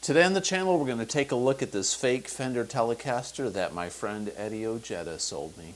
Today on the channel, we're going to take a look at this fake Fender Telecaster that my friend Eddie Ojeda sold me.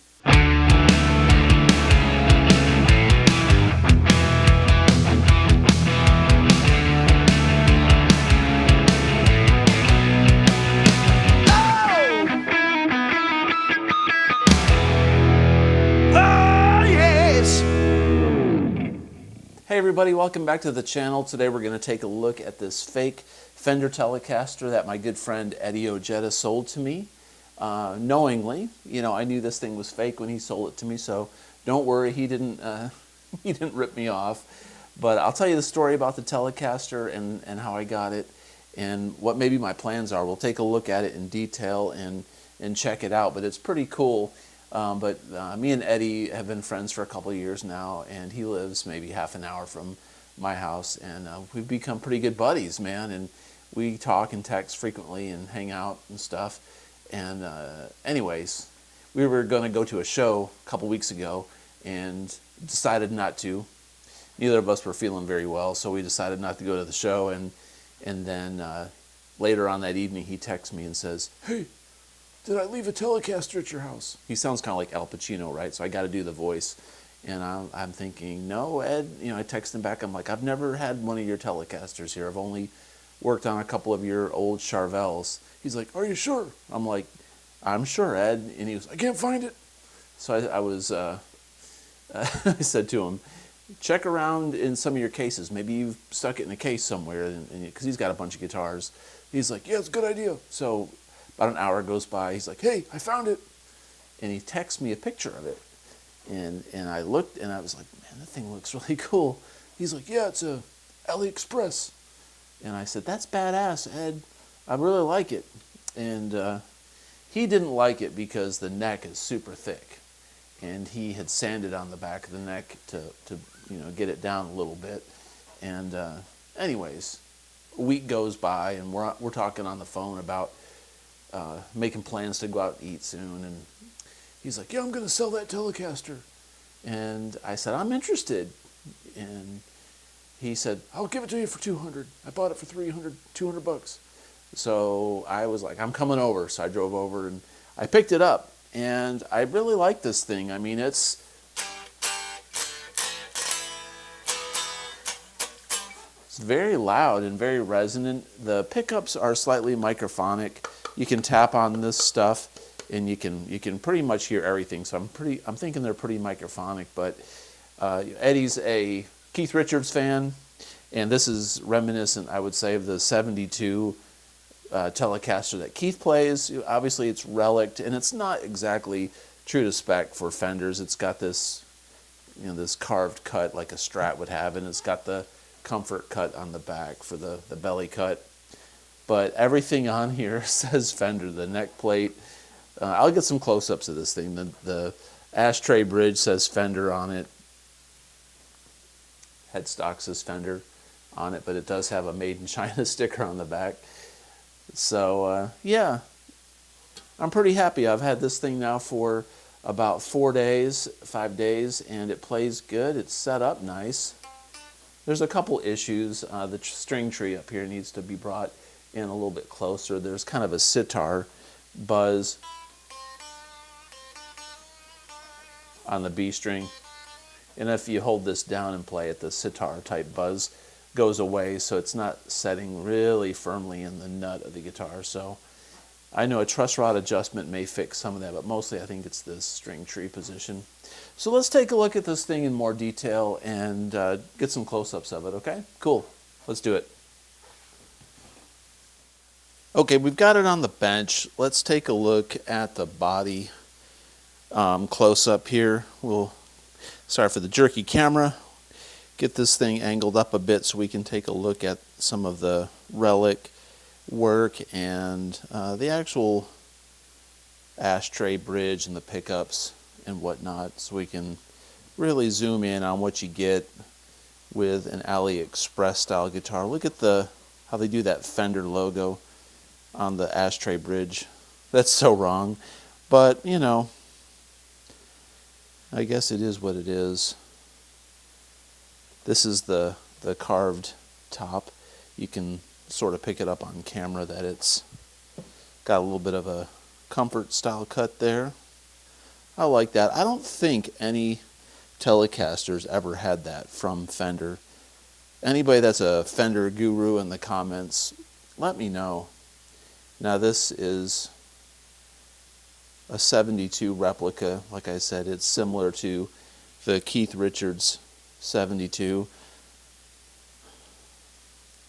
Hey everybody, welcome back to the channel. Today we're going to take a look at this fake Fender Telecaster that my good friend Eddie Ojeda sold to me. Knowingly, you know, I knew this thing was fake when he sold it to me, so don't worry, he didn't rip me off. But I'll tell you the story about the Telecaster and how I got it and what maybe my plans are. We'll take a look at it in detail and check it out, but it's pretty cool. Me and Eddie have been friends for a couple of years now, and he lives maybe half an hour from my house, and we've become pretty good buddies, man, and we talk and text frequently and hang out and stuff. And anyways, we were going to go to a show a couple weeks ago and decided not to. Neither of us were feeling very well, so we decided not to go to the show, and then later on that evening he texts me and says, "Hey, did I leave a Telecaster at your house?" He sounds kind of like Al Pacino, right? So I got to do the voice. And I'm thinking, no, Ed. You know, I text him back. I'm like, I've never had one of your Telecasters here. I've only worked on a couple of your old Charvels. He's like, are you sure? I'm like, I'm sure, Ed. And he was, I can't find it. So I said to him, check around in some of your cases. Maybe you've stuck it in a case somewhere, because he's got a bunch of guitars. He's like, yeah, it's a good idea. So about an hour goes by. He's like, hey, I found it. And he texts me a picture of it. And I looked, and I was like, man, that thing looks really cool. He's like, yeah, it's a AliExpress. And I said, that's badass, Ed. I really like it. And he didn't like it because the neck is super thick. And he had sanded on the back of the neck to get it down a little bit. And anyways, a week goes by, and we're talking on the phone about making plans to go out and eat soon, and he's like, yeah, I'm going to sell that Telecaster. And I said, I'm interested. And he said, I'll give it to you for $200. I bought it for $200. So I was like, I'm coming over. So I drove over and I picked it up, and I really like this thing. I mean, it's very loud and very resonant. The pickups are slightly microphonic. You can tap on this stuff, and you can pretty much hear everything. So I'm thinking they're pretty microphonic. But Eddie's a Keith Richards fan, and this is reminiscent, I would say, of the '72 Telecaster that Keith plays. Obviously, it's relic, and it's not exactly true to spec for Fenders. It's got this, this carved cut like a Strat would have, and it's got the comfort cut on the back for the belly cut. But everything on here says Fender. The neck plate. I'll get some close-ups of this thing. The ashtray bridge says Fender on it. Headstock says Fender on it, but it does have a Made in China sticker on the back. So yeah, I'm pretty happy. I've had this thing now for about 5 days, and it plays good. It's set up nice. There's a couple issues. The string tree up here needs to be brought in a little bit closer. There's kind of a sitar buzz on the B string, and if you hold this down and play it, the sitar type buzz goes away, so it's not setting really firmly in the nut of the guitar. So I know a truss rod adjustment may fix some of that, but mostly I think it's this string tree position. So let's take a look at this thing in more detail and get some close-ups of it, okay? Cool. Let's do it. Okay, we've got it on the bench. Let's take a look at the body close-up here. Sorry for the jerky camera. Get this thing angled up a bit so we can take a look at some of the relic work and the actual ashtray bridge and the pickups and whatnot, so we can really zoom in on what you get with an AliExpress style guitar. Look at how they do that Fender logo on the ashtray bridge. That's so wrong, but I guess it is what it is. This is the carved top. You can sort of pick it up on camera that it's got a little bit of a comfort style cut there. I like that. I don't think any Telecasters ever had that from Fender. Anybody that's a Fender guru in the comments, let me know. Now this is a 72 replica. Like I said, it's similar to the Keith Richards 72.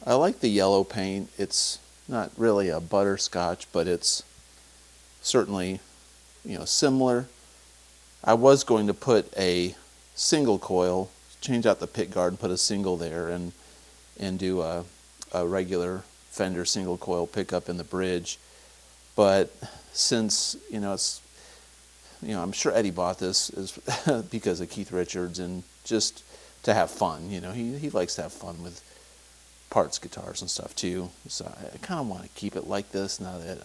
I like the yellow paint. It's not really a butterscotch, but it's certainly, you know, similar. I was going to put a single coil, change out the pick guard and put a single there, and do a regular Fender single coil pickup in the bridge. But since, you know, it's, you know, I'm sure Eddie bought this is because of Keith Richards and just to have fun. You know, he likes to have fun with parts guitars and stuff too. So I kind of want to keep it like this now that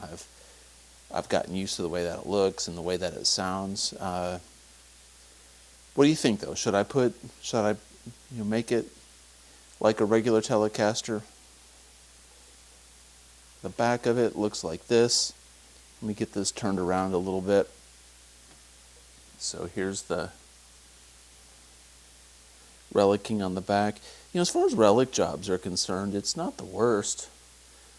I've gotten used to the way that it looks and the way that it sounds. What do you think though? Should I make it like a regular Telecaster? The back of it looks like this. Let me get this turned around a little bit. So here's the relicing on the back. You know, as far as relic jobs are concerned, it's not the worst.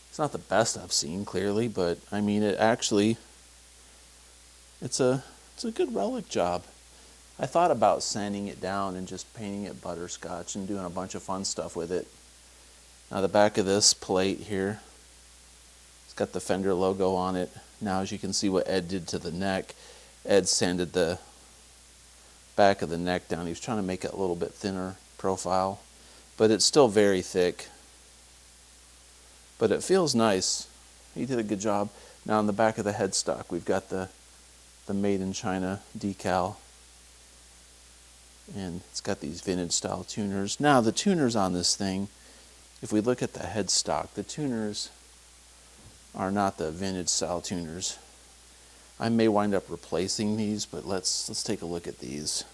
It's not the best I've seen, clearly, but I mean, it's a good relic job. I thought about sanding it down and just painting it butterscotch and doing a bunch of fun stuff with it. Now the back of this plate here, it's got the Fender logo on it. Now as you can see what Ed did to the neck, Ed sanded the back of the neck down. He was trying to make it a little bit thinner profile, but it's still very thick. But it feels nice. He did a good job. Now on the back of the headstock, we've got the Made in China decal. And it's got these vintage style tuners. Now the tuners on this thing, if we look at the headstock, the tuners are not the vintage style tuners. I may wind up replacing these, but let's take a look at these.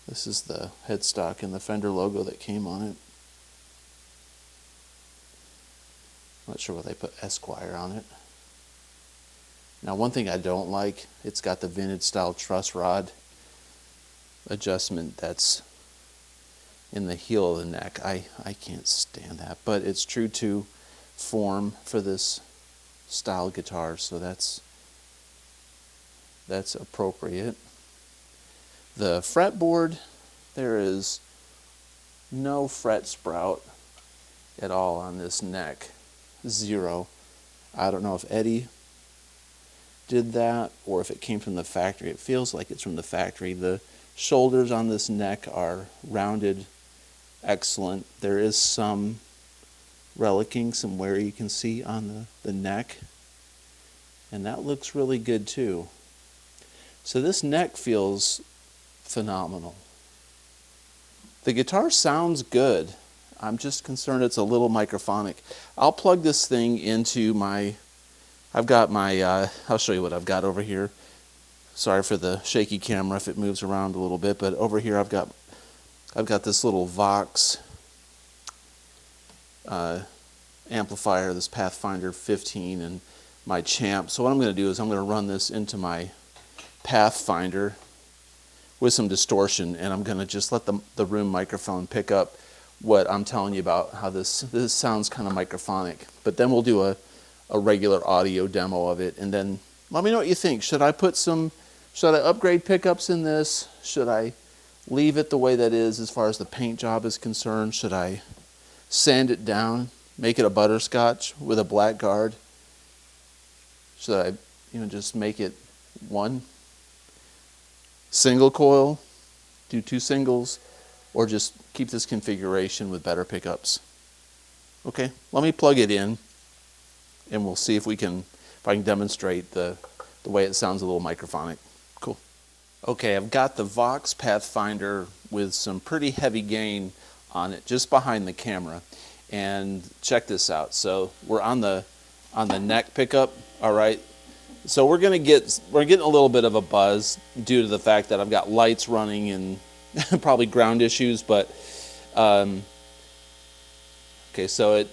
This is the headstock and the Fender logo that came on it. Not sure why they put Esquire on it. Now one thing I don't like, it's got the vintage style truss rod adjustment that's in the heel of the neck. I can't stand that, but it's true to form for this style guitar, so that's appropriate. The fretboard, there is no fret sprout at all on this neck. Zero. I don't know if Eddie did that or if it came from the factory. It feels like it's from the factory. The shoulders on this neck are rounded, excellent. There is some relicing somewhere you can see on the neck, and that looks really good too. So this neck feels phenomenal. The guitar sounds good. I'm just concerned it's a little microphonic. I'll plug this thing into my, I've got my, I'll show you what I've got over here. Sorry for the shaky camera if it moves around a little bit, but over here I've got this little Vox amplifier, this Pathfinder 15, and my Champ. So what I'm going to do is I'm going to run this into my Pathfinder with some distortion, and I'm going to just let the room microphone pick up what I'm telling you about, how this sounds kind of microphonic. But then we'll do a regular audio demo of it, and then let me know what you think. Should I upgrade pickups in this? Should I leave it the way that is as far as the paint job is concerned? Should I sand it down, make it a butterscotch with a black guard? Should I just make it one single coil, do two singles, or just keep this configuration with better pickups? Okay, let me plug it in and we'll see if I can demonstrate the way it sounds a little microphonic. Cool. Okay, I've got the Vox Pathfinder with some pretty heavy gain on it just behind the camera. And check this out. So we're on the neck pickup, all right? So we're getting a little bit of a buzz due to the fact that I've got lights running and probably ground issues, but okay, so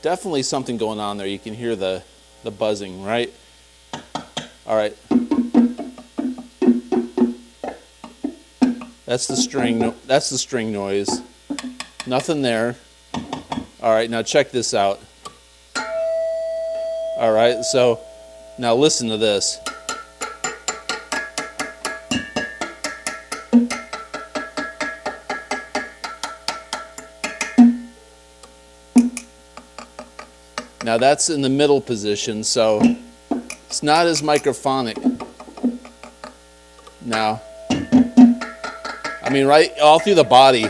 definitely something going on there. You can hear the buzzing, right? All right. That's the string noise. Nothing there. All right, now check this out. All right, so now listen to this. Now that's in the middle position, so it's not as microphonic. Now, I mean, right all through the body.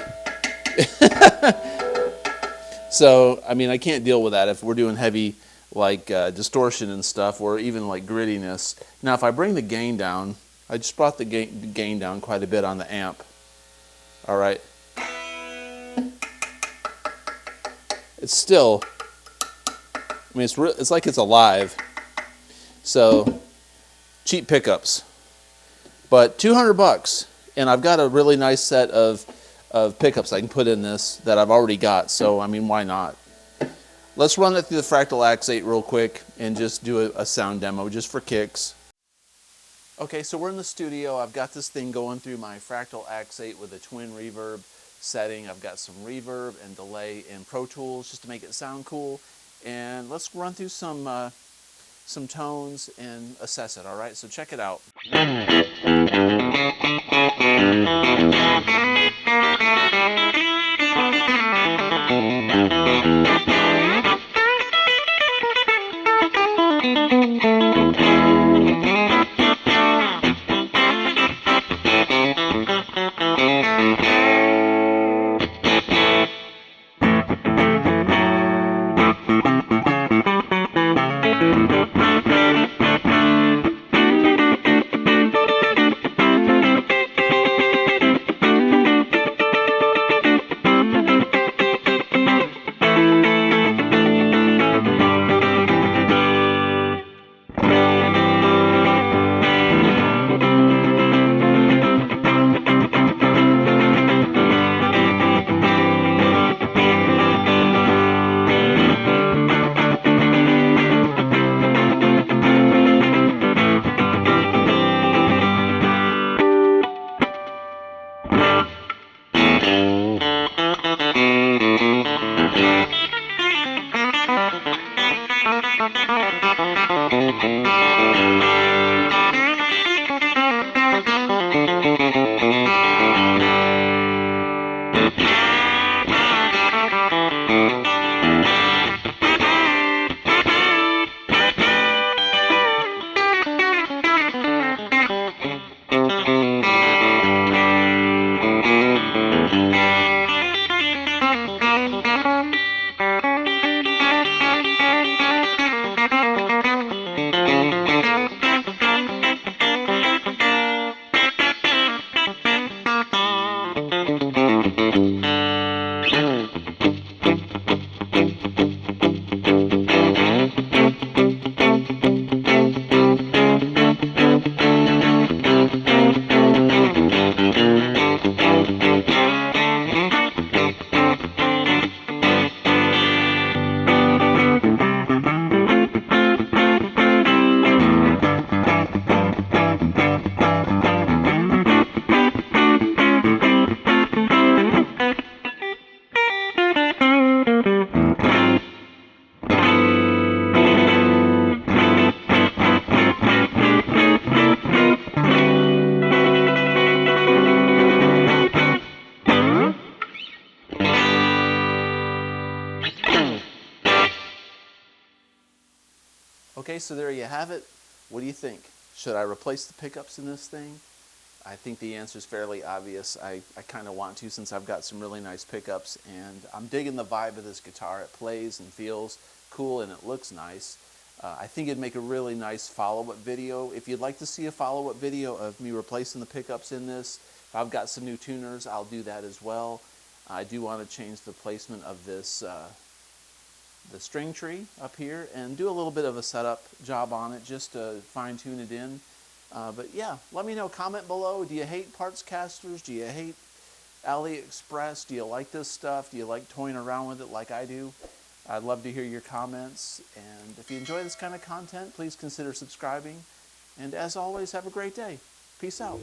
So, I mean, I can't deal with that if we're doing heavy, like distortion and stuff, or even like grittiness. Now, if I bring the gain down, I just brought the gain down quite a bit on the amp. All right. It's still, I mean, it's like it's alive. So, cheap pickups. But $200, and I've got a really nice set of pickups I can put in this that I've already got. So, I mean, why not? Let's run it through the Fractal Axe 8 real quick and just do a sound demo just for kicks. Okay, so we're in the studio. I've got this thing going through my Fractal Axe 8 with a twin reverb setting. I've got some reverb and delay in Pro Tools just to make it sound cool. And let's run through some tones and assess it, all right? So check it out. Okay, so there you have it. What do you think? Should I replace the pickups in this thing? I think the answer is fairly obvious. I kind of want to, since I've got some really nice pickups, and I'm digging the vibe of this guitar. It plays and feels cool and it looks nice. I think it'd make a really nice follow-up video. If you'd like to see a follow-up video of me replacing the pickups in this, if I've got some new tuners, I'll do that as well. I do want to change the placement of this the string tree up here and do a little bit of a setup job on it just to fine-tune it in. But yeah, let me know, comment below. Do you hate parts casters? Do you hate AliExpress? Do you like this stuff? Do you like toying around with it like I do? I'd love to hear your comments, and if you enjoy this kind of content, please consider subscribing. And as always, have a great day. Peace out.